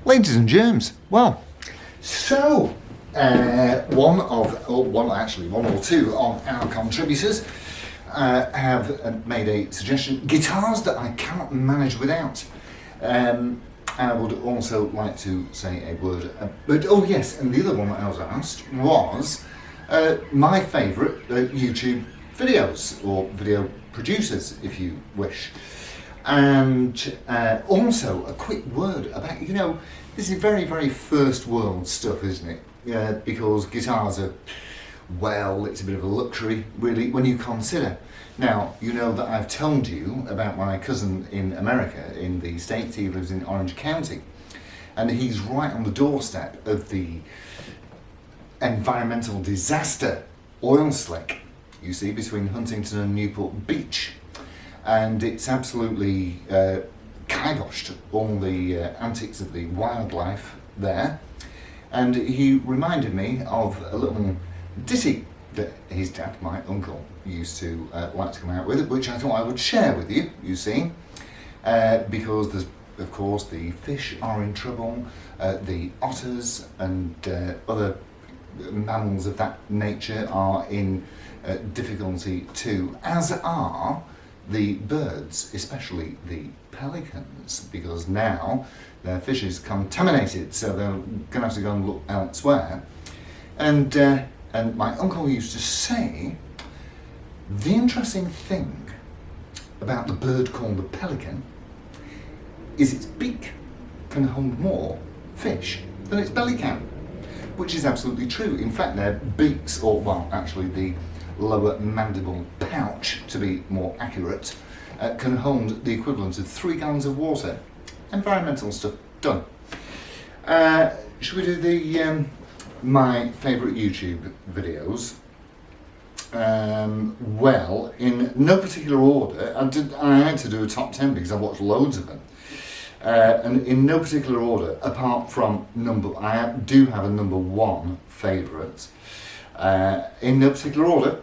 Ladies and germs, well, so one or two of our contributors have made a suggestion: guitars that I cannot manage without. I would also like to say a word, but oh yes, and the other one that I was asked was my favourite YouTube videos, or video producers, if you wish. And also a quick word about, this is very, very first world stuff, isn't it? Because guitars are, well, it's a bit of a luxury, really, when you consider. Now, you know that I've told you about my cousin in America, in the States. He lives in Orange County, and he's right on the doorstep of the environmental disaster oil slick, you see, between Huntington and Newport Beach. And it's absolutely kiboshed all the antics of the wildlife there. And he reminded me of a little ditty that his dad, my uncle, used to like to come out with, which I thought I would share with you, you see, because there's, of course, the fish are in trouble, the otters and other mammals of that nature are in difficulty too, as are the birds, especially the pelicans, because now their fish is contaminated, so they're going to have to go and look elsewhere. And my uncle used to say, the interesting thing about the bird called the pelican is its beak can hold more fish than its belly can, which is absolutely true. In fact, their beaks, or well, actually the lower mandible pouch, to be more accurate, can hold the equivalent of 3 gallons of water. Environmental stuff done. Should we do the my favourite YouTube videos? Well, in no particular order. I had to do a top 10 because I watched loads of them. And in no particular order, apart from I do have a number 1 favourite. In no particular order,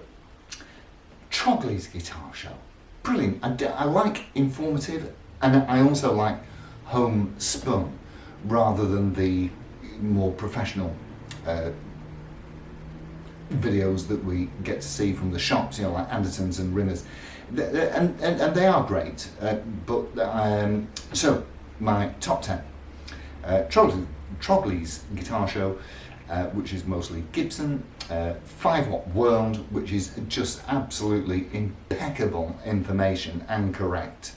Trogley's guitar show. Brilliant. I like informative, and I also like homespun rather than the more professional videos that we get to see from the shops, like Andertons and Rimmers, and they are great. So my top 10: Trogley's guitar show, which is mostly Gibson, 5-watt World, which is just absolutely impeccable information and correct.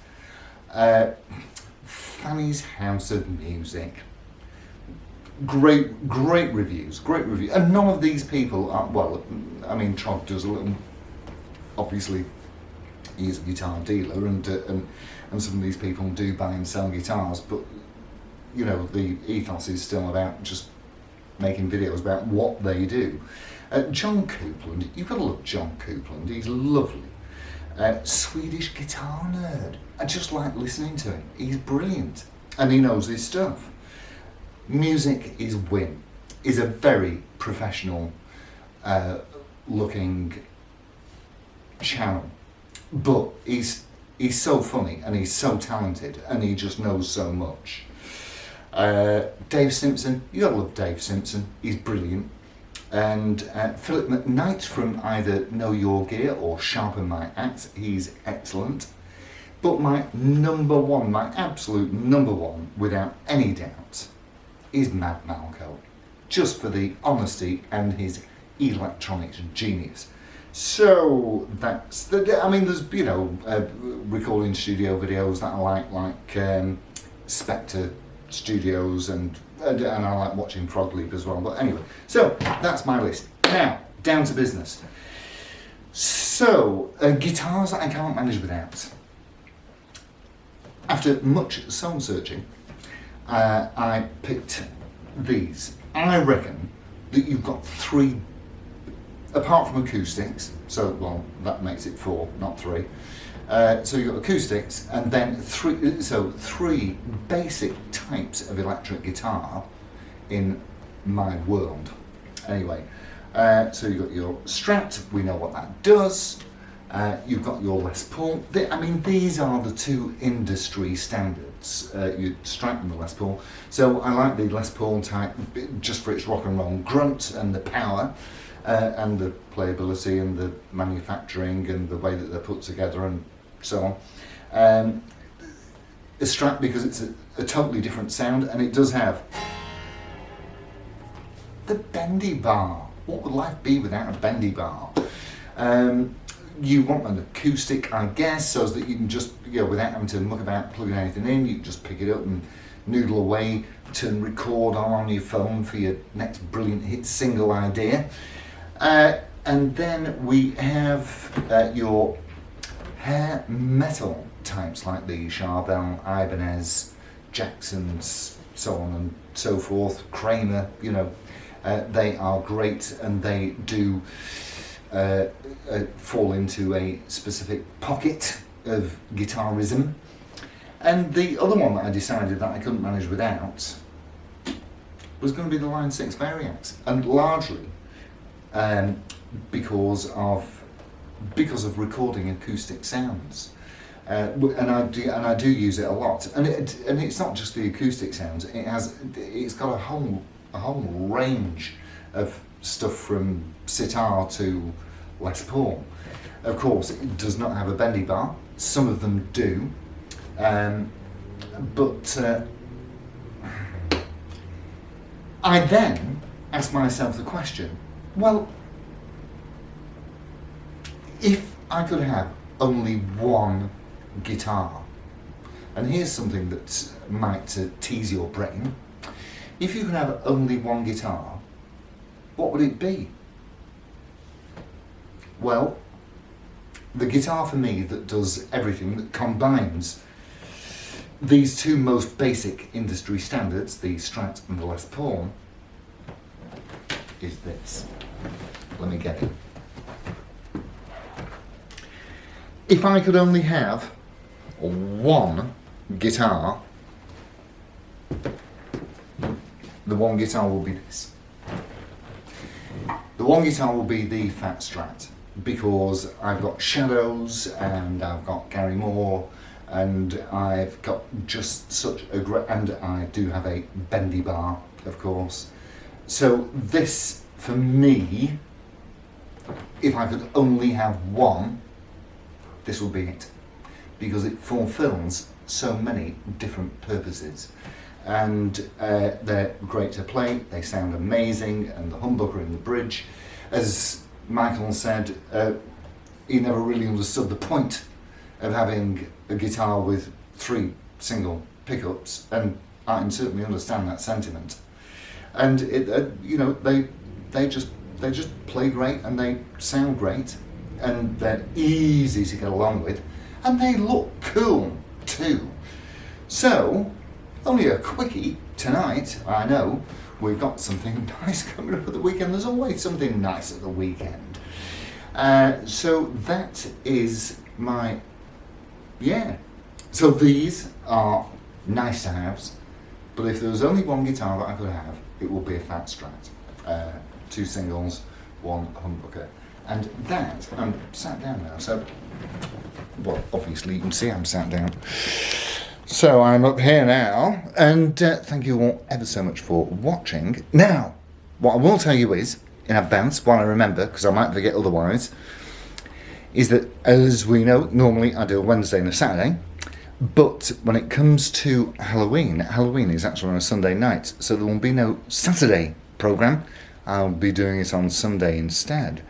Fanny's House of Music. Great reviews, and none of these people are, well, I mean, Trog does a little, obviously he's a guitar dealer, and some of these people do buy and sell guitars, but the ethos is still about just making videos about what they do. John Coupland, you've got to love John Coupland, he's lovely. Swedish guitar nerd, I just like listening to him, he's brilliant, and he knows his stuff. Music is Win, is a very professional looking channel, but he's so funny and he's so talented and he just knows so much. Dave Simpson, you gotta love Dave Simpson, he's brilliant. And Philip McKnight from either Know Your Gear or Sharpen My Axe, he's excellent. But my number 1, my absolute number 1, without any doubt, is Matt Malco, just for the honesty and his electronics genius. So that's there's recording studio videos that I like Spectre Studios, and I like watching Frog Leap as well. But anyway, so that's my list. Now, down to business. So, guitars that I can't manage without. After much soul searching, I picked these. I reckon that you've got 3, apart from acoustics, so, well, that makes it 4, not 3. So you've got acoustics, and then 3 basic types of electric guitar in my world. Anyway, so you've got your Strat, we know what that does. You've got your Les Paul. I mean, these are the two industry standards, your Strat and the Les Paul. So I like the Les Paul type just for its rock and roll grunt and the power and the playability and the manufacturing and the way that they're put together and so on. A Strat because it's a totally different sound, and it does have the bendy bar. What would life be without a bendy bar? You want an acoustic, I guess, so that you can just, without having to muck about plugging anything in, you can just pick it up and noodle away, turn record on your phone for your next brilliant hit single idea. And then we have your hair metal types like the Charvel, Ibanez, Jacksons, so on and so forth, Kramer, they are great, and they do fall into a specific pocket of guitarism. And the other one that I decided that I couldn't manage without was going to be the Line 6 Variax, and largely because of recording acoustic sounds. And I do use it a lot, and it's not just the acoustic sounds. It's got a whole range of stuff from sitar to Les Paul. Of course, it does not have a bendy bar. Some of them do, but I then asked myself the question: well, if I could have only one guitar, and here's something that might tease your brain. If you could have only one guitar, what would it be? Well, the guitar for me that does everything, that combines these two most basic industry standards, the Strat and the Les Paul, is this. Let me get it. If I could only have one guitar, the one guitar will be this. The one guitar will be the Fat Strat, because I've got Shadows and I've got Gary Moore and I've got just such a great, and I do have a bendy bar, of course. So this, for me, if I could only have one, this will be it, because it fulfills so many different purposes. And they're great to play, they sound amazing, and the humbucker in the bridge, as Michael said, he never really understood the point of having a guitar with 3 single pickups, and I can certainly understand that sentiment. And they just play great, and they sound great, and they're easy to get along with, and they look cool too. So, only a quickie tonight. I know we've got something nice coming up at the weekend. There's always something nice at the weekend. So that is my, so these are nice to haves, but if there was only one guitar that I could have, it would be a Fat Strat. 2 singles, 1 humbucker. And that, I'm sat down now, so, well, obviously you can see I'm sat down. So I'm up here now, and thank you all ever so much for watching. Now, what I will tell you is, in advance, while I remember, because I might forget otherwise, is that, as we know, normally I do a Wednesday and a Saturday, but when it comes to Halloween is actually on a Sunday night, so there will be no Saturday programme. I'll be doing it on Sunday instead.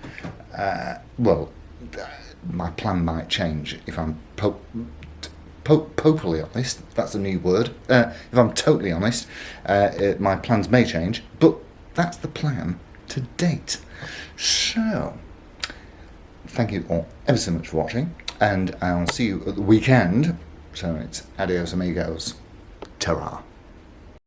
Well, my plan might change if I'm popally honest. That's a new word. If I'm totally honest, my plans may change, but that's the plan to date. So, thank you all ever so much for watching, and I'll see you at the weekend. So it's adios amigos. Ta-ra.